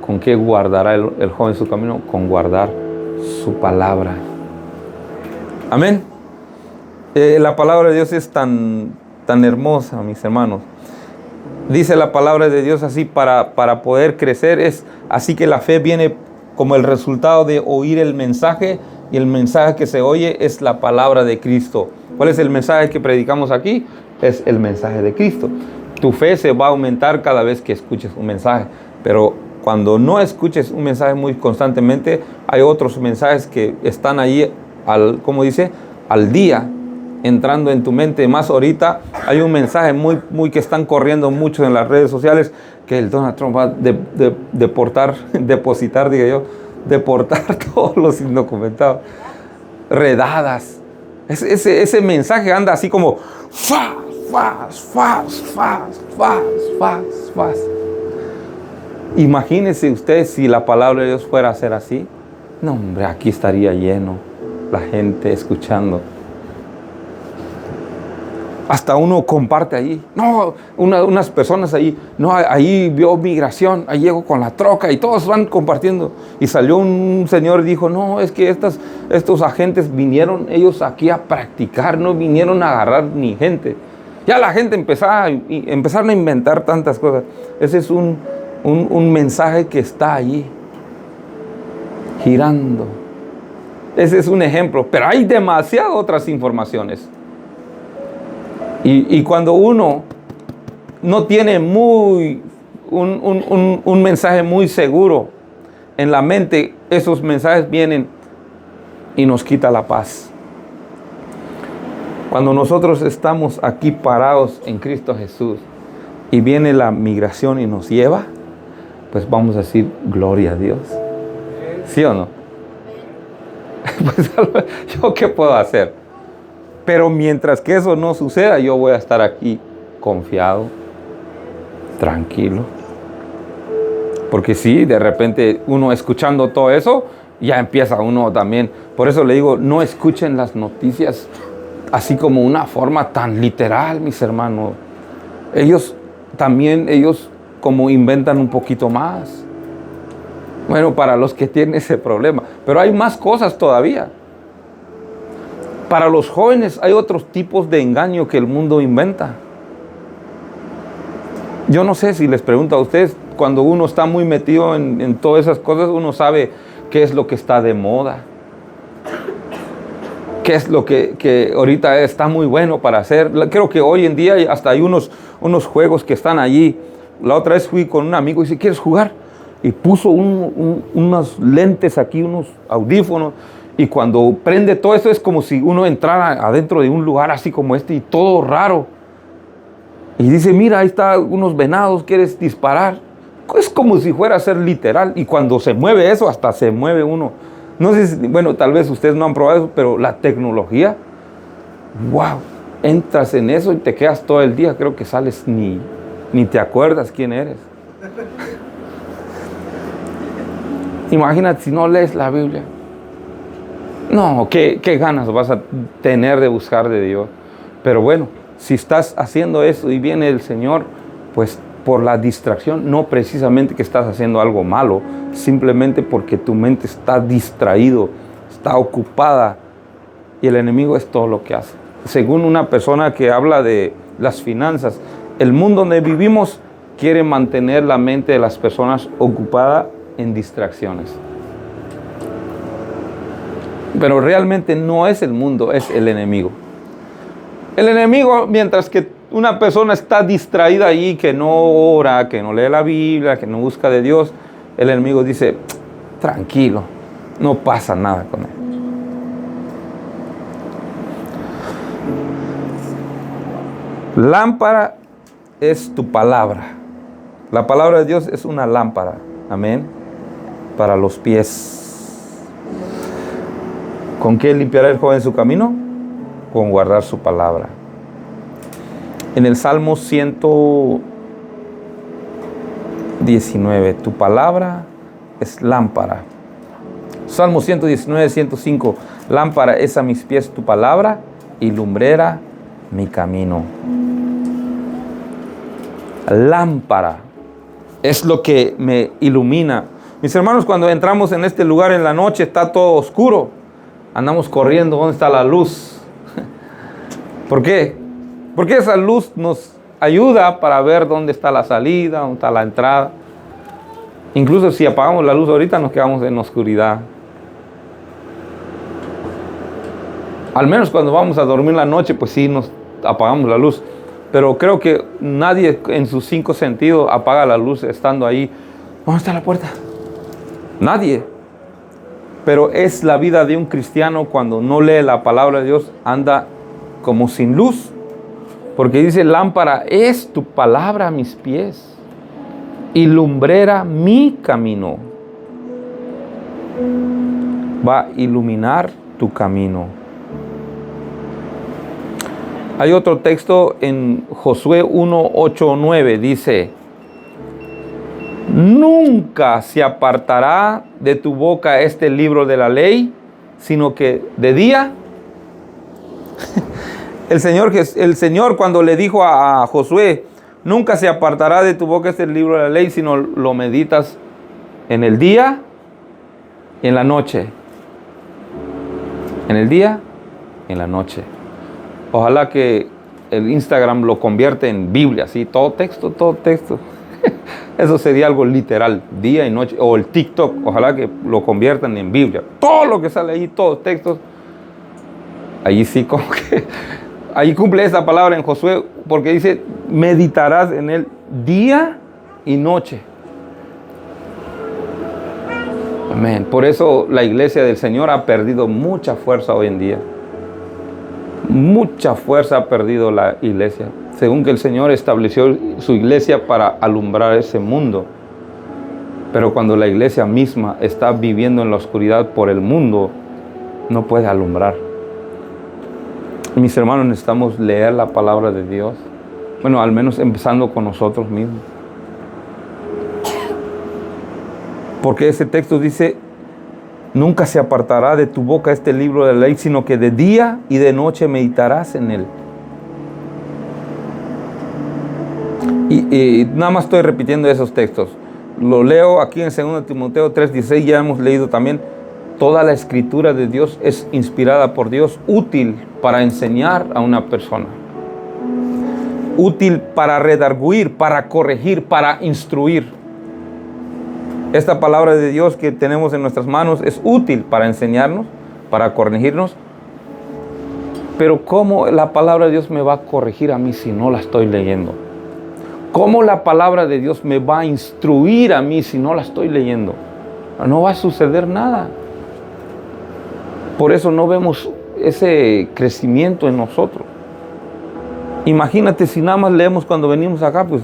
¿Con qué guardará el joven su camino? Con guardar su palabra. Amén. La palabra de Dios es tan hermosa, mis hermanos. Dice la palabra de Dios así, para poder crecer, es así que la fe viene como el resultado de oír el mensaje, y el mensaje que se oye es la palabra de Cristo. ¿Cuál es el mensaje que predicamos aquí? Es el mensaje de Cristo. Tu fe se va a aumentar cada vez que escuches un mensaje, pero cuando no escuches un mensaje muy constantemente, hay otros mensajes que están ahí, como dice, al día, entrando en tu mente. Más ahorita hay un mensaje muy que están corriendo mucho en las redes sociales, que el Donald Trump va a deportar todos los indocumentados, redadas. Ese mensaje anda así como fast. Imagínese usted si la palabra de Dios fuera a ser así. No, hombre, aquí estaría lleno la gente escuchando. Hasta uno comparte ahí. No, unas personas ahí. No, ahí vio migración. Ahí llegó con la troca y todos van compartiendo. Y salió un señor y dijo, no, es que estos agentes vinieron ellos aquí a practicar. No vinieron a agarrar ni gente. Ya la gente empezaron a inventar tantas cosas. Ese es un mensaje que está allí, girando. Ese es un ejemplo. Pero hay demasiadas otras informaciones. Y cuando uno no tiene un mensaje muy seguro en la mente, esos mensajes vienen y nos quita la paz. Cuando nosotros estamos aquí parados en Cristo Jesús y viene la migración y nos lleva, pues vamos a decir, gloria a Dios. ¿Sí o no? Pues, ¿yo qué puedo hacer? Pero mientras que eso no suceda, yo voy a estar aquí confiado, tranquilo. Porque sí, de repente uno escuchando todo eso, ya empieza uno también. Por eso le digo, no escuchen las noticias así como una forma tan literal, mis hermanos. Ellos como inventan un poquito más. Bueno, para los que tienen ese problema. Pero hay más cosas todavía. Para los jóvenes hay otros tipos de engaño que el mundo inventa. Yo no sé si les pregunto a ustedes, cuando uno está muy metido en todas esas cosas, uno sabe qué es lo que está de moda. Qué es lo que ahorita está muy bueno para hacer. Creo que hoy en día hasta hay unos juegos que están allí. La otra vez fui con un amigo y dice, ¿quieres jugar? Y puso unos lentes aquí, unos audífonos. Y cuando prende todo eso es como si uno entrara adentro de un lugar así como este y todo raro. Y dice, mira, ahí está unos venados, ¿quieres disparar? Es como si fuera a ser literal. Y cuando se mueve eso, hasta se mueve uno. No sé si, bueno, tal vez ustedes no han probado eso, pero la tecnología, wow, entras en eso y te quedas todo el día. Creo que sales ni te acuerdas quién eres. Imagínate si no lees la Biblia. No, ¿qué ganas vas a tener de buscar de Dios? Pero bueno, si estás haciendo eso y viene el Señor, pues por la distracción, no precisamente que estás haciendo algo malo, simplemente porque tu mente está distraído, está ocupada, y el enemigo es todo lo que hace. Según una persona que habla de las finanzas, el mundo donde vivimos quiere mantener la mente de las personas ocupada en distracciones. Pero realmente no es el mundo, es el enemigo. El enemigo, mientras que una persona está distraída ahí, que no ora, que no lee la Biblia, que no busca de Dios, el enemigo dice, tranquilo, no pasa nada con él. Lámpara es tu palabra. La palabra de Dios es una lámpara, amén, para los pies. ¿Con qué limpiará el joven su camino? con guardar su palabra. En el Salmo 119, tu palabra es lámpara. Salmo 119, 105, lámpara es a mis pies tu palabra y lumbrera mi camino. Lámpara es lo que me ilumina. Mis hermanos, cuando entramos en este lugar en la noche está todo oscuro. Andamos corriendo, ¿dónde está la luz? ¿Por qué? Porque esa luz nos ayuda para ver dónde está la salida, dónde está la entrada. Incluso si apagamos la luz ahorita nos quedamos en oscuridad. Al menos cuando vamos a dormir la noche, pues sí nos apagamos la luz. Pero creo que nadie en sus 5 sentidos apaga la luz estando ahí. ¿Dónde está la puerta? Nadie. Pero es la vida de un cristiano cuando no lee la palabra de Dios, anda como sin luz. Porque dice, lámpara es tu palabra a mis pies y lumbrera mi camino. Va a iluminar tu camino. Hay otro texto en Josué 1, 8, 9. Dice, nunca se apartará de tu boca este libro de la ley, sino que de día. El Señor cuando le dijo a Josué, nunca se apartará de tu boca este libro de la ley, sino lo meditas en el día y en la noche. En el día y en la noche. Ojalá que el Instagram lo convierta en Biblia, ¿sí? Todo texto, todo texto. Eso sería algo literal, día y noche. O el TikTok, ojalá que lo conviertan en Biblia. Todo lo que sale ahí, todos textos. Allí sí como que... Ahí cumple esa palabra en Josué, porque dice, meditarás en él día y noche. Amén. Por eso la iglesia del Señor ha perdido mucha fuerza hoy en día. Mucha fuerza ha perdido la iglesia. Según que el Señor estableció su iglesia para alumbrar ese mundo. Pero cuando la iglesia misma está viviendo en la oscuridad por el mundo, no puede alumbrar. Mis hermanos, necesitamos leer la palabra de Dios. Bueno, al menos empezando con nosotros mismos. Porque ese texto dice, nunca se apartará de tu boca este libro de la ley, sino que de día y de noche meditarás en él. Y nada más estoy repitiendo esos textos. Lo leo aquí en 2 Timoteo 3:16, ya hemos leído también. Toda la escritura de Dios es inspirada por Dios, útil para enseñar a una persona. Útil para redarguir, para corregir, para instruir. Esta palabra de Dios que tenemos en nuestras manos es útil para enseñarnos, para corregirnos. Pero ¿cómo la palabra de Dios me va a corregir a mí si no la estoy leyendo? ¿Cómo la palabra de Dios me va a instruir a mí si no la estoy leyendo? No va a suceder nada. Por eso no vemos ese crecimiento en nosotros. Imagínate si nada más leemos cuando venimos acá, pues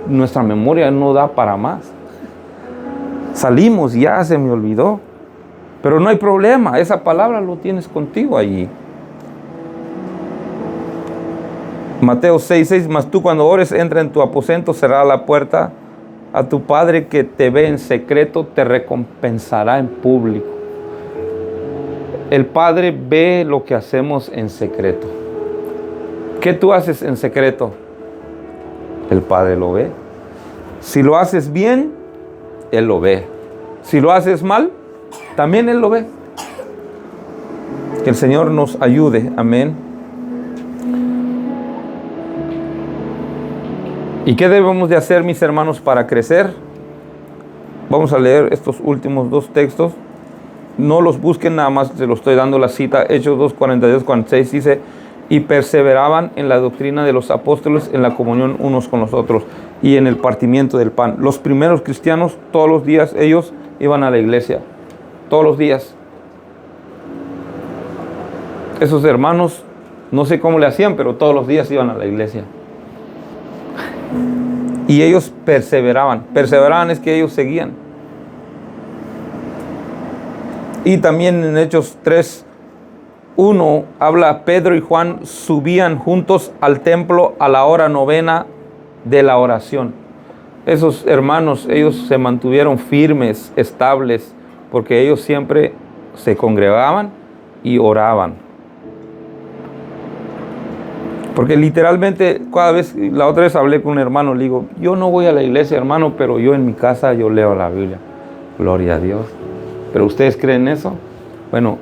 nuestra memoria no da para más. Salimos, ya se me olvidó. Pero no hay problema, esa palabra lo tienes contigo allí. Mateo 6:6, mas tú cuando ores, entra en tu aposento, cerrada la puerta, a tu Padre que te ve en secreto, te recompensará en público. El Padre ve lo que hacemos en secreto. ¿Qué tú haces en secreto? El Padre lo ve. Si lo haces bien, Él lo ve. Si lo haces mal, también Él lo ve. Que el Señor nos ayude. Amén. ¿Y qué debemos de hacer, mis hermanos, para crecer? Vamos a leer estos últimos 2 textos. No los busquen, nada más se los estoy dando la cita. Hechos 2, 42, 46 dice, y perseveraban en la doctrina de los apóstoles, en la comunión unos con los otros y en el partimiento del pan. Los primeros cristianos, todos los días ellos iban a la iglesia. Todos los días. Esos hermanos, no sé cómo le hacían, pero todos los días iban a la iglesia. Y ellos perseveraban. Perseveraban es que ellos seguían. Y también en Hechos 3, 1 habla, Pedro y Juan subían juntos al templo a la hora novena de la oración. Esos hermanos, ellos se mantuvieron firmes, estables, porque ellos siempre se congregaban y oraban. Porque literalmente, cada vez, la otra vez hablé con un hermano, le digo, yo no voy a la iglesia, hermano, pero yo en mi casa yo leo la Biblia. Gloria a Dios. ¿Pero ustedes creen eso? Bueno,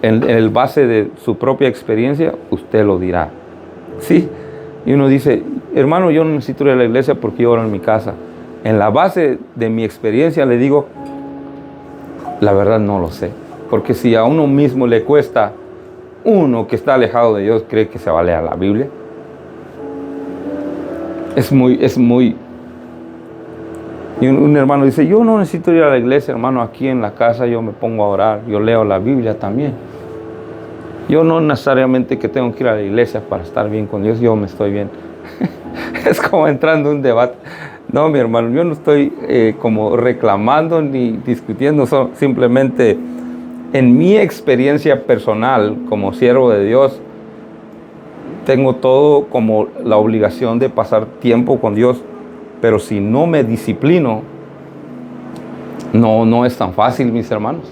en el base de su propia experiencia, usted lo dirá. Sí. Y uno dice, hermano, yo no necesito ir a la iglesia porque yo oro en mi casa. En la base de mi experiencia le digo, la verdad no lo sé. Porque si a uno mismo le cuesta, uno que está alejado de Dios cree que se va a leer la Biblia. Es muy... Y un hermano dice, yo no necesito ir a la iglesia, hermano, aquí en la casa yo me pongo a orar, yo leo la Biblia también. Yo no necesariamente que tengo que ir a la iglesia para estar bien con Dios, yo me estoy bien. Es como entrando en un debate. No, mi hermano, yo no estoy como reclamando ni discutiendo, simplemente en mi experiencia personal como siervo de Dios, tengo todo como la obligación de pasar tiempo con Dios, pero si no me disciplino, no es tan fácil, mis hermanos.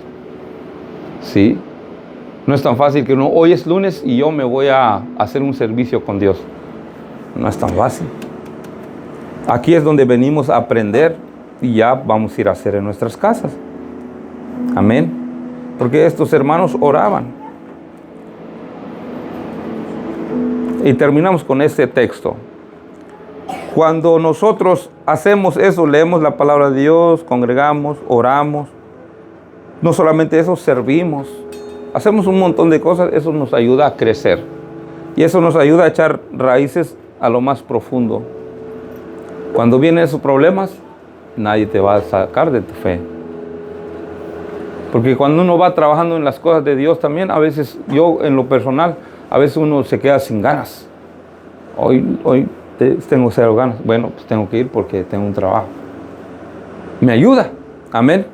Sí. No es tan fácil que hoy es lunes y yo me voy a hacer un servicio con Dios. No es tan fácil. Aquí es donde venimos a aprender y ya vamos a ir a hacer en nuestras casas. Amén. Porque estos hermanos oraban. Y terminamos con este texto. Cuando nosotros hacemos eso, leemos la palabra de Dios, congregamos, oramos, no solamente eso, servimos. Hacemos un montón de cosas, eso nos ayuda a crecer. Y eso nos ayuda a echar raíces a lo más profundo. Cuando vienen esos problemas, nadie te va a sacar de tu fe. Porque cuando uno va trabajando en las cosas de Dios también, a veces, yo en lo personal, a veces uno se queda sin ganas. Hoy tengo 0 ganas. Bueno, pues tengo que ir porque tengo un trabajo. Me ayuda. Amén.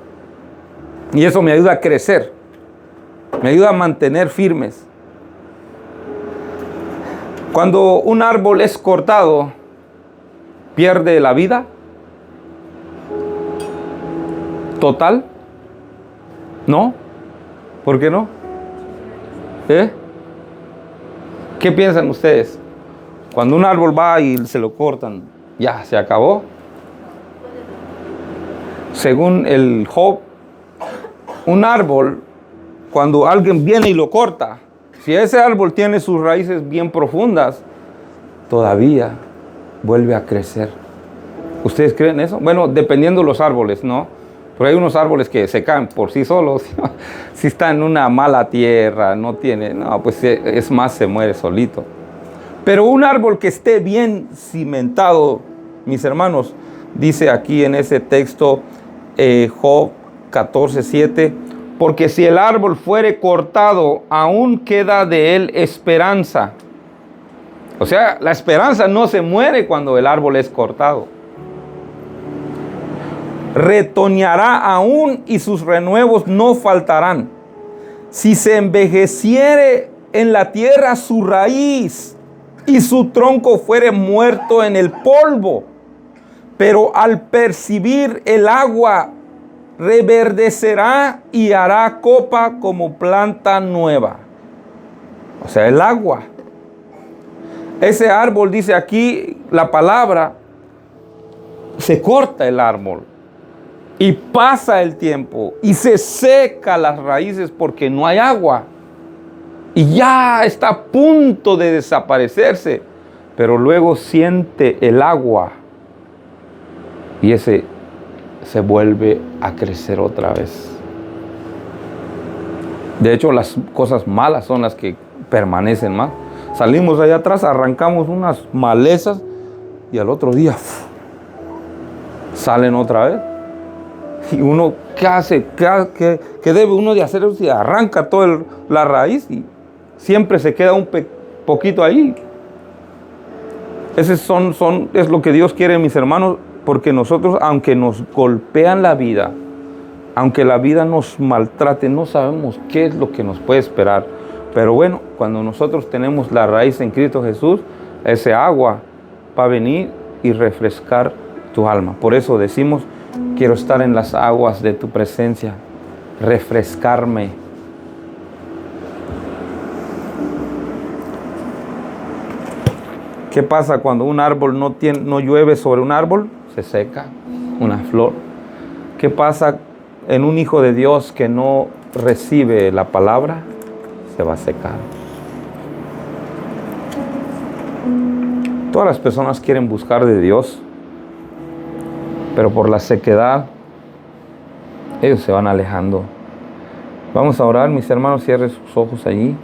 Y eso me ayuda a crecer. Me ayuda a mantener firmes. Cuando un árbol es cortado, ¿pierde la vida total? ¿No? ¿Por qué no? ¿Qué piensan ustedes? Cuando un árbol va y se lo cortan, ¿ya se acabó? Según el Job, un árbol, cuando alguien viene y lo corta, si ese árbol tiene sus raíces bien profundas, todavía vuelve a crecer. ¿Ustedes creen eso? Bueno, dependiendo de los árboles, ¿no? Pero hay unos árboles que se caen por sí solos. Si está en una mala tierra, pues es más, se muere solito. Pero un árbol que esté bien cimentado, mis hermanos, dice aquí en ese texto, Job 14:7, porque si el árbol fuere cortado, aún queda de él esperanza. O sea, la esperanza no se muere cuando el árbol es cortado. Retoñará aún y sus renuevos no faltarán. Si se envejeciere en la tierra su raíz y su tronco fuere muerto en el polvo, pero al percibir el agua reverdecerá y hará copa como planta nueva. O sea, el agua. Ese árbol, dice aquí la palabra, se corta el árbol y pasa el tiempo y se seca las raíces porque no hay agua y ya está a punto de desaparecerse, pero luego siente el agua y ese se vuelve a crecer otra vez. De hecho, las cosas malas son las que permanecen más. Salimos allá atrás, arrancamos unas malezas y al otro día salen otra vez. Y uno, ¿qué hace? ¿Qué debe uno de hacer? Si arranca toda la raíz y siempre se queda un poquito ahí. Ese es lo que Dios quiere, mis hermanos, porque nosotros, aunque nos golpean la vida, aunque la vida nos maltrate, no sabemos qué es lo que nos puede esperar. Pero bueno, cuando nosotros tenemos la raíz en Cristo Jesús, ese agua va a venir y refrescar tu alma. Por eso decimos, quiero estar en las aguas de tu presencia, refrescarme. ¿Qué pasa cuando un árbol no llueve sobre un árbol? Se seca una flor. ¿Qué pasa en un hijo de Dios que no recibe la palabra? Se va a secar. Todas las personas quieren buscar de Dios, pero por la sequedad, ellos se van alejando. Vamos a orar, mis hermanos, cierren sus ojos allí.